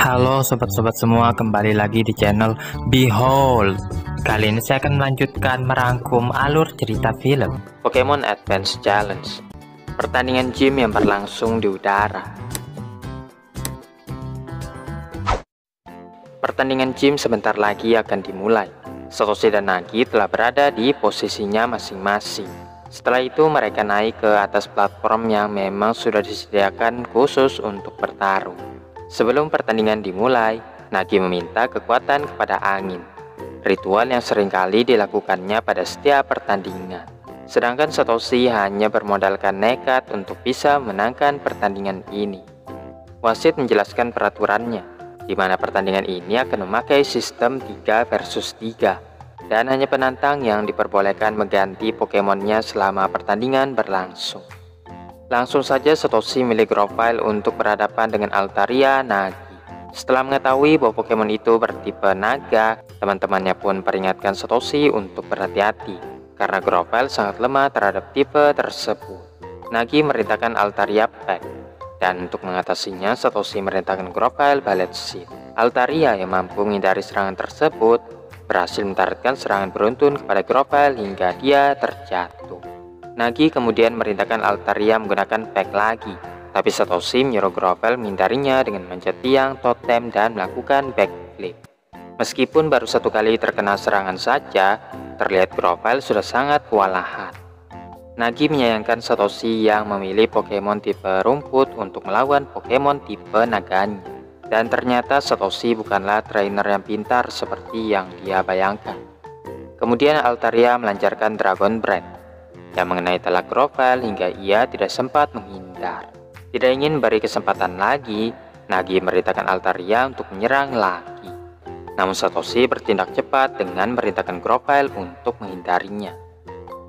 Halo sobat-sobat semua, kembali lagi di channel Behold. Kali ini saya akan melanjutkan merangkum alur cerita film Pokemon Advance Challenge, pertandingan gym yang berlangsung di udara. Pertandingan gym sebentar lagi akan dimulai. Satoshi dan Nagi telah berada di posisinya masing-masing. Setelah itu mereka naik ke atas platform yang memang sudah disediakan khusus untuk bertarung. Sebelum pertandingan dimulai, Nagi meminta kekuatan kepada angin, ritual yang seringkali dilakukannya pada setiap pertandingan. Sedangkan Satoshi hanya bermodalkan nekat untuk bisa menangkan pertandingan ini. Wasit menjelaskan peraturannya, di mana pertandingan ini akan memakai sistem 3 versus 3, dan hanya penantang yang diperbolehkan mengganti Pokemonnya selama pertandingan berlangsung. Langsung saja Satoshi milih Grovyle untuk berhadapan dengan Altaria Nagi. Setelah mengetahui bahwa Pokemon itu bertipe naga, teman-temannya pun peringatkan Satoshi untuk berhati-hati, karena Grovyle sangat lemah terhadap tipe tersebut. Nagi merintahkan Altaria Pack, dan untuk mengatasinya Satoshi merintahkan Grovyle Ballet Seed. Altaria yang mampu menghindari serangan tersebut, berhasil mentargetkan serangan beruntun kepada Grovyle hingga dia terjatuh. Nagi kemudian merintahkan Altaria menggunakan pack lagi, tapi Satoshi menyuruh Grovyle menghindarinya dengan mencet tiang totem dan melakukan backflip. Meskipun baru satu kali terkena serangan saja, terlihat Grovyle sudah sangat kewalahan. Nagi menyayangkan Satoshi yang memilih Pokemon tipe rumput untuk melawan Pokemon tipe naganya. Dan ternyata Satoshi bukanlah trainer yang pintar seperti yang dia bayangkan. Kemudian Altaria melancarkan Dragon Breath yang mengenai telak Grovyle hingga ia tidak sempat menghindar. Tidak ingin beri kesempatan lagi, Nagi merintahkan Altaria untuk menyerang lagi. Namun Satoshi bertindak cepat dengan merintahkan Grovyle untuk menghindarinya.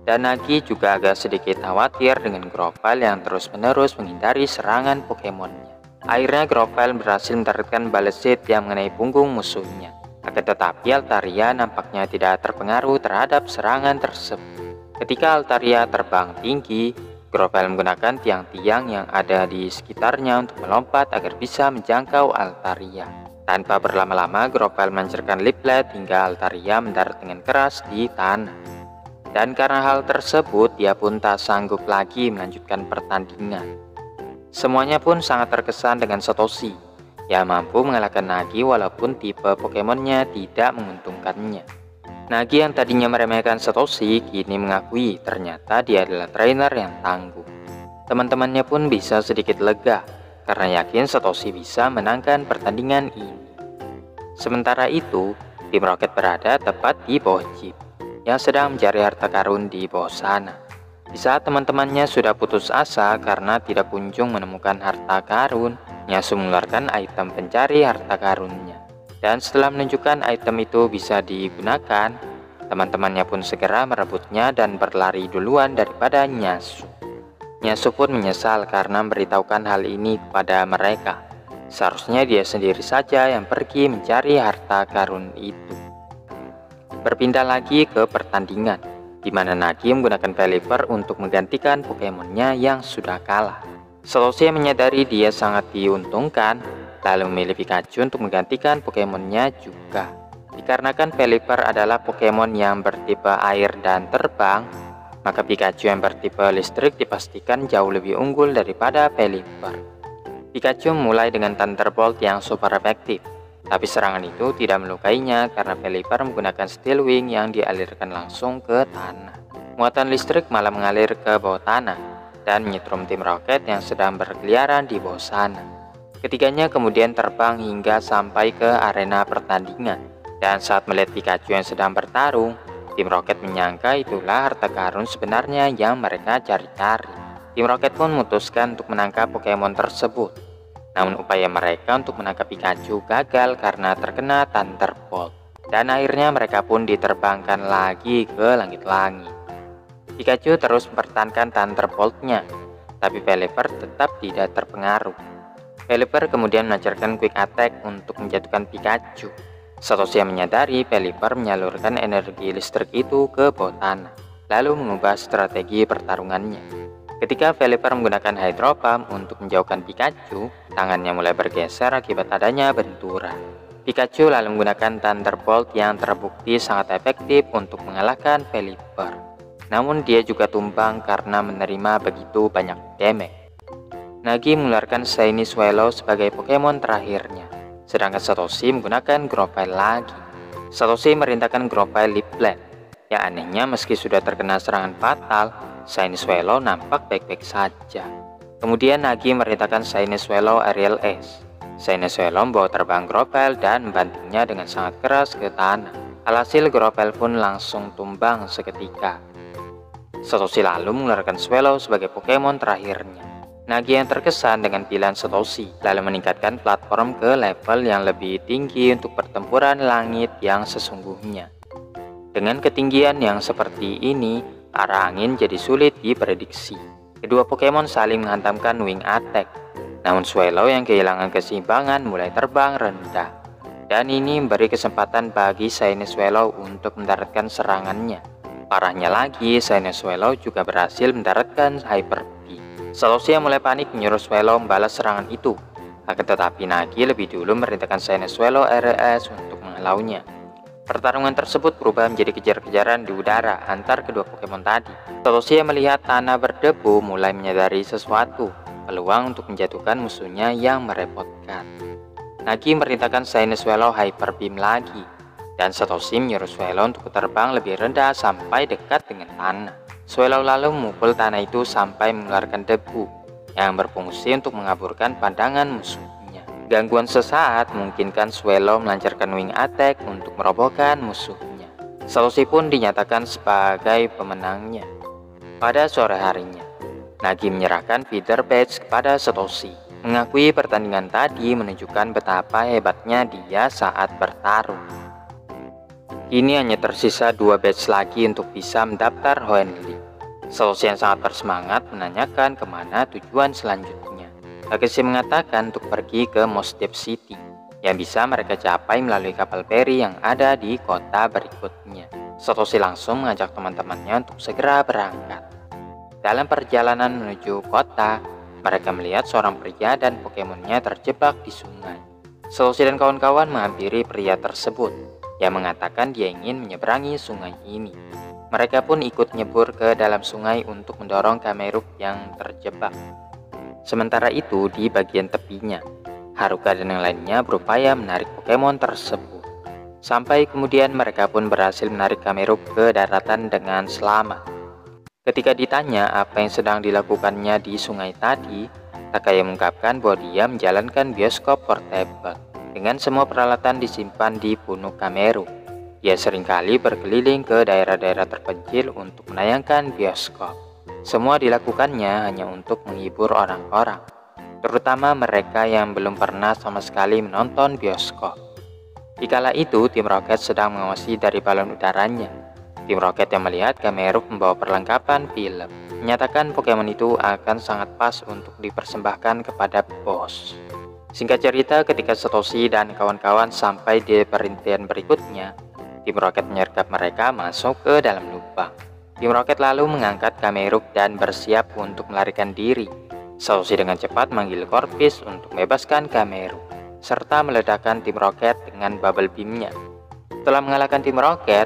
Dan Nagi juga agak sedikit khawatir dengan Grovyle yang terus-menerus menghindari serangan Pokemonnya. Akhirnya Grovyle berhasil mentargetkan Ballet Seed yang mengenai punggung musuhnya. Akan tetapi Altaria nampaknya tidak terpengaruh terhadap serangan tersebut. Ketika Altaria terbang tinggi, Grovyle menggunakan tiang-tiang yang ada di sekitarnya untuk melompat agar bisa menjangkau Altaria. Tanpa berlama-lama, Grovyle melancarkan Leaflet hingga Altaria mendarat dengan keras di tanah. Dan karena hal tersebut, dia pun tak sanggup lagi melanjutkan pertandingan. Semuanya pun sangat terkesan dengan Satoshi, yang mampu mengalahkan Nagi walaupun tipe Pokemonnya tidak menguntungkannya. Nagi yang tadinya meremehkan Satoshi kini mengakui ternyata dia adalah trainer yang tangguh. Teman-temannya pun bisa sedikit lega karena yakin Satoshi bisa menangkan pertandingan ini. Sementara itu, tim Rocket berada tepat di bawah Jeep yang sedang mencari harta karun di bawah sana. Di saat teman-temannya sudah putus asa karena tidak kunjung menemukan harta karun, Nyasu mengeluarkan item pencari harta karunnya. Dan setelah menunjukkan item itu bisa digunakan, teman-temannya pun segera merebutnya dan berlari duluan daripada Nyasu. Nyasu pun menyesal karena memberitahukan hal ini kepada mereka. Seharusnya dia sendiri saja yang pergi mencari harta karun itu. Berpindah lagi ke pertandingan, di mana Nagi menggunakan Pelipper untuk menggantikan Pokemonnya yang sudah kalah. Satoshi menyadari dia sangat diuntungkan, lalu memilih Pikachu untuk menggantikan Pokemonnya juga. Dikarenakan Pelipper adalah Pokemon yang bertipe air dan terbang, maka Pikachu yang bertipe listrik dipastikan jauh lebih unggul daripada Pelipper. Pikachu mulai dengan Thunderbolt yang super efektif, tapi serangan itu tidak melukainya karena Pelipper menggunakan Steel Wing yang dialirkan langsung ke tanah. Muatan listrik malah mengalir ke bawah tanah dan menyetrum tim Rocket yang sedang berkeliaran di bawah sana. Ketiganya kemudian terbang hingga sampai ke arena pertandingan. Dan saat melihat Pikachu yang sedang bertarung, tim Rocket menyangka itulah harta karun sebenarnya yang mereka cari-cari. Tim Rocket pun memutuskan untuk menangkap Pokemon tersebut. Namun upaya mereka untuk menangkap Pikachu gagal karena terkena Thunderbolt. Dan akhirnya mereka pun diterbangkan lagi ke langit-langit. Pikachu terus mempertahankan Thunderbolt-nya, tapi Pelipper tetap tidak terpengaruh. Pelipper kemudian melancarkan Quick Attack untuk menjatuhkan Pikachu. Satoshi yang menyadari Pelipper menyalurkan energi listrik itu ke bawah tanah, lalu mengubah strategi pertarungannya. Ketika Pelipper menggunakan Hydro Pump untuk menjauhkan Pikachu, tangannya mulai bergeser akibat adanya benturan. Pikachu lalu menggunakan Thunderbolt yang terbukti sangat efektif untuk mengalahkan Pelipper. Namun dia juga tumbang karena menerima begitu banyak damage. Nagi mengeluarkan Shiny Swallow sebagai Pokemon terakhirnya, sedangkan Satoshi menggunakan Grovyle lagi. Satoshi merintahkan Grovyle Leaf Blade. Yang anehnya meski sudah terkena serangan fatal, Shiny Swallow nampak baik-baik saja. Kemudian Nagi merintahkan Shiny Swallow Aerial Ace. Shiny Swallow membawa terbang Grovyle dan membantingnya dengan sangat keras ke tanah. Alhasil Grovyle pun langsung tumbang seketika. Satoshi lalu mengeluarkan Swallow sebagai Pokemon terakhirnya. Nagi yang terkesan dengan pilihan Satoshi lalu meningkatkan platform ke level yang lebih tinggi untuk pertempuran langit yang sesungguhnya. Dengan ketinggian yang seperti ini, arah angin jadi sulit diprediksi. Kedua Pokemon saling menghantamkan wing attack, namun Swallow yang kehilangan keseimbangan mulai terbang rendah. Dan ini memberi kesempatan bagi Shiny Swallow untuk mendaratkan serangannya. Parahnya lagi, Shiny Swallow juga berhasil mendaratkan Hyper Beam. Satoshi yang mulai panik menyuruh Swallow membalas serangan itu. Akan tetapi Nagi lebih dulu merintahkan Shiny Swallow RS untuk menghalaunya. Pertarungan tersebut berubah menjadi kejar-kejaran di udara antar kedua Pokemon tadi. Satoshi yang melihat tanah berdebu mulai menyadari sesuatu, peluang untuk menjatuhkan musuhnya yang merepotkan. Nagi merintahkan Shiny Swallow Hyper Beam lagi, dan Satoshi menyuruh Swallow untuk terbang lebih rendah sampai dekat dengan tanah. Swallow lalu memukul tanah itu sampai mengeluarkan debu yang berfungsi untuk mengaburkan pandangan musuhnya. Gangguan sesaat memungkinkan Swallow melancarkan wing attack untuk merobohkan musuhnya. Satoshi pun dinyatakan sebagai pemenangnya. Pada sore harinya, Nagi menyerahkan feeder badge kepada Satoshi, mengakui pertandingan tadi menunjukkan betapa hebatnya dia saat bertarung. Kini hanya tersisa 2 badge lagi untuk bisa mendaftar Hoenn League. Satoshi yang sangat bersemangat menanyakan kemana tujuan selanjutnya. Takeshi mengatakan untuk pergi ke Mos Def City, yang bisa mereka capai melalui kapal feri yang ada di kota berikutnya. Satoshi langsung mengajak teman-temannya untuk segera berangkat. Dalam perjalanan menuju kota, mereka melihat seorang pria dan Pokemonnya terjebak di sungai. Satoshi dan kawan-kawan menghampiri pria tersebut, yang mengatakan dia ingin menyeberangi sungai ini. Mereka pun ikut nyebur ke dalam sungai untuk mendorong Camerupt yang terjebak. Sementara itu di bagian tepinya, Haruka dan yang lainnya berupaya menarik Pokemon tersebut. Sampai kemudian mereka pun berhasil menarik Camerupt ke daratan dengan selamat. Ketika ditanya apa yang sedang dilakukannya di sungai tadi, Takaya mengungkapkan bahwa dia menjalankan bioskop portable. Dengan semua peralatan disimpan di punuk Camerupt, dia seringkali berkeliling ke daerah-daerah terpencil untuk menayangkan bioskop. Semua dilakukannya hanya untuk menghibur orang-orang, terutama mereka yang belum pernah sama sekali menonton bioskop. Dikala itu, tim Rocket sedang mengawasi dari balon udaranya. Tim Rocket yang melihat Camerupt membawa perlengkapan film, menyatakan Pokemon itu akan sangat pas untuk dipersembahkan kepada bos. Singkat cerita, ketika Satoshi dan kawan-kawan sampai di perintian berikutnya, tim Rocket menyergap mereka masuk ke dalam lubang. Tim Rocket lalu mengangkat Camerupt dan bersiap untuk melarikan diri. Satoshi dengan cepat memanggil Corpus untuk membebaskan Camerupt, serta meledakkan tim Rocket dengan Bubble Beam-nya. Setelah mengalahkan tim Rocket,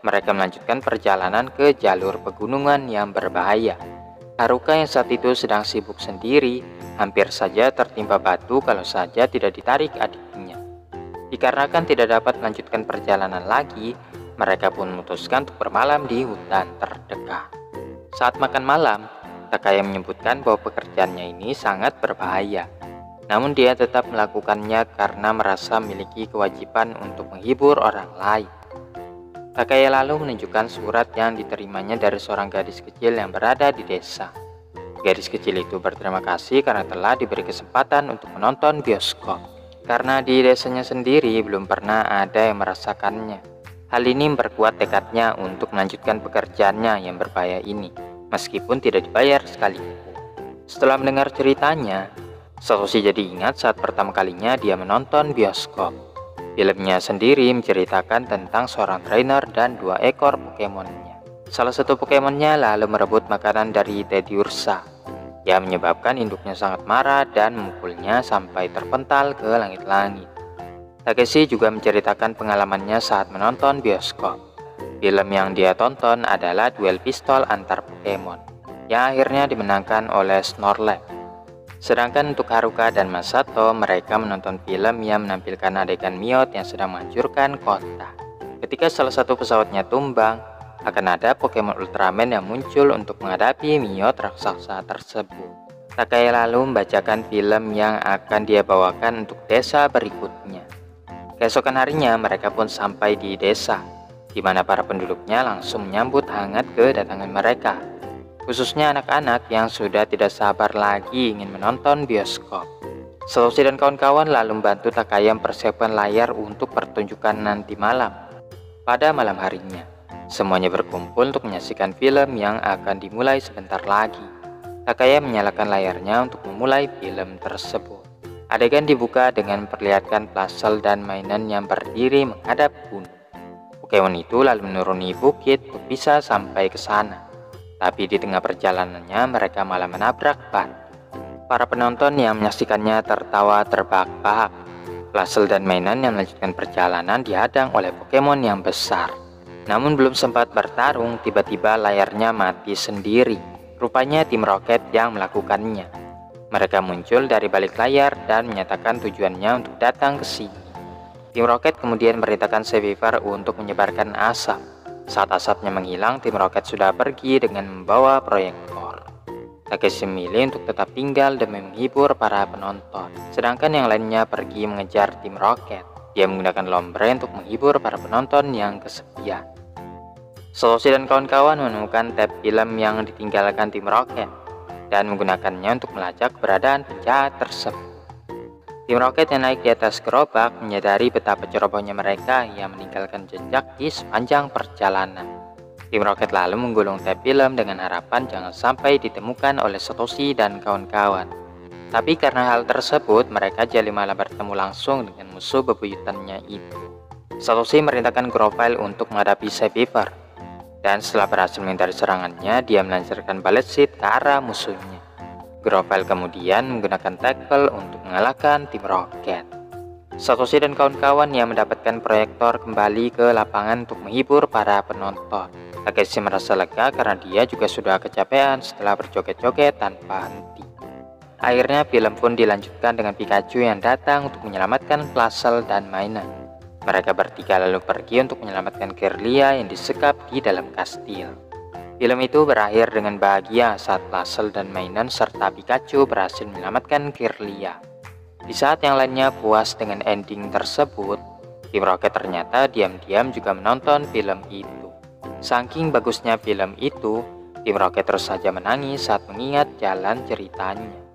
mereka melanjutkan perjalanan ke jalur pegunungan yang berbahaya. Haruka yang saat itu sedang sibuk sendiri, hampir saja tertimpa batu kalau saja tidak ditarik adiknya. Dikarenakan tidak dapat melanjutkan perjalanan lagi, mereka pun memutuskan untuk bermalam di hutan terdekat. Saat makan malam, Takaya menyebutkan bahwa pekerjaannya ini sangat berbahaya. Namun dia tetap melakukannya karena merasa memiliki kewajiban untuk menghibur orang lain. Takaya lalu menunjukkan surat yang diterimanya dari seorang gadis kecil yang berada di desa. Gadis kecil itu berterima kasih karena telah diberi kesempatan untuk menonton bioskop, karena di desanya sendiri belum pernah ada yang merasakannya. Hal ini memperkuat tekadnya untuk melanjutkan pekerjaannya yang berbahaya ini, meskipun tidak dibayar sekalipun. Setelah mendengar ceritanya, Satoshi jadi ingat saat pertama kalinya dia menonton bioskop. Filmnya sendiri menceritakan tentang seorang trainer dan 2 ekor Pokemonnya. Salah satu Pokemonnya lalu merebut makanan dari Teddiursa. yang menyebabkan induknya sangat marah dan memukulnya sampai terpental ke langit-langit. Takeshi juga menceritakan pengalamannya saat menonton bioskop. Film yang dia tonton adalah duel pistol antar Pokemon, yang akhirnya dimenangkan oleh Snorlax. Sedangkan untuk Haruka dan Masato, mereka menonton film yang menampilkan adegan Miot yang sedang menghancurkan kota. Ketika salah satu pesawatnya tumbang, akan ada Pokemon Ultraman yang muncul untuk menghadapi Miot raksasa tersebut. Takai lalu membacakan film yang akan dia bawakan untuk desa berikutnya. Keesokan harinya mereka pun sampai di desa, di mana para penduduknya langsung menyambut hangat kedatangan mereka. Khususnya anak-anak yang sudah tidak sabar lagi ingin menonton bioskop. Satoshi dan kawan-kawan lalu membantu Takaya mempersiapkan layar untuk pertunjukan nanti malam. Pada malam harinya, semuanya berkumpul untuk menyaksikan film yang akan dimulai sebentar lagi. Takaya menyalakan layarnya untuk memulai film tersebut. Adegan dibuka dengan memperlihatkan puzzle dan mainan yang berdiri menghadap gunung. Pokemon itu lalu menuruni bukit untuk bisa sampai ke sana. Tapi di tengah perjalanannya mereka malah menabrak batu. Para penonton yang menyaksikannya tertawa terbahak-bahak. Puzzle dan mainan yang melanjutkan perjalanan dihadang oleh Pokemon yang besar. Namun belum sempat bertarung, tiba-tiba layarnya mati sendiri. Rupanya tim Rocket yang melakukannya. Mereka muncul dari balik layar dan menyatakan tujuannya untuk datang ke sini. Tim Rocket kemudian memerintahkan Sevivar untuk menyebarkan asap. Saat asapnya menghilang, tim Rocket sudah pergi dengan membawa proyektor. Takeshi memilih untuk tetap tinggal demi menghibur para penonton. Sedangkan yang lainnya pergi mengejar tim Rocket. Dia menggunakan Lombre untuk menghibur para penonton yang kesepian. Satoshi dan kawan-kawan menemukan tab film yang ditinggalkan tim Rocket dan menggunakannya untuk melacak keberadaan penjahat tersebut. Tim Rocket yang naik di atas gerobak menyadari betapa cerobohnya mereka yang meninggalkan jejak di sepanjang perjalanan. Tim Rocket lalu menggulung tab film dengan harapan jangan sampai ditemukan oleh Satoshi dan kawan-kawan. Tapi karena hal tersebut, mereka jadi malah bertemu langsung dengan musuh bebuyutannya itu. Satoshi merintahkan Grovyle untuk menghadapi Sevivar. Dan setelah berhasil menghindari serangannya, dia melancarkan Bullet Seed ke arah musuhnya. Grovyle kemudian menggunakan Tackle untuk mengalahkan tim Rocket. Satoshi dan kawan-kawan yang mendapatkan proyektor kembali ke lapangan untuk menghibur para penonton. Takeshi merasa lega karena dia juga sudah kecapean setelah berjoget-joget tanpa henti. Akhirnya film pun dilanjutkan dengan Pikachu yang datang untuk menyelamatkan puzzle dan mainan. Mereka bertiga lalu pergi untuk menyelamatkan Kirlia yang disekap di dalam kastil. Film itu berakhir dengan bahagia saat puzzle dan mainan serta Pikachu berhasil menyelamatkan Kirlia. Di saat yang lainnya puas dengan ending tersebut, tim Rocket ternyata diam-diam juga menonton film itu. Saking bagusnya film itu, tim Rocket terus saja menangis saat mengingat jalan ceritanya.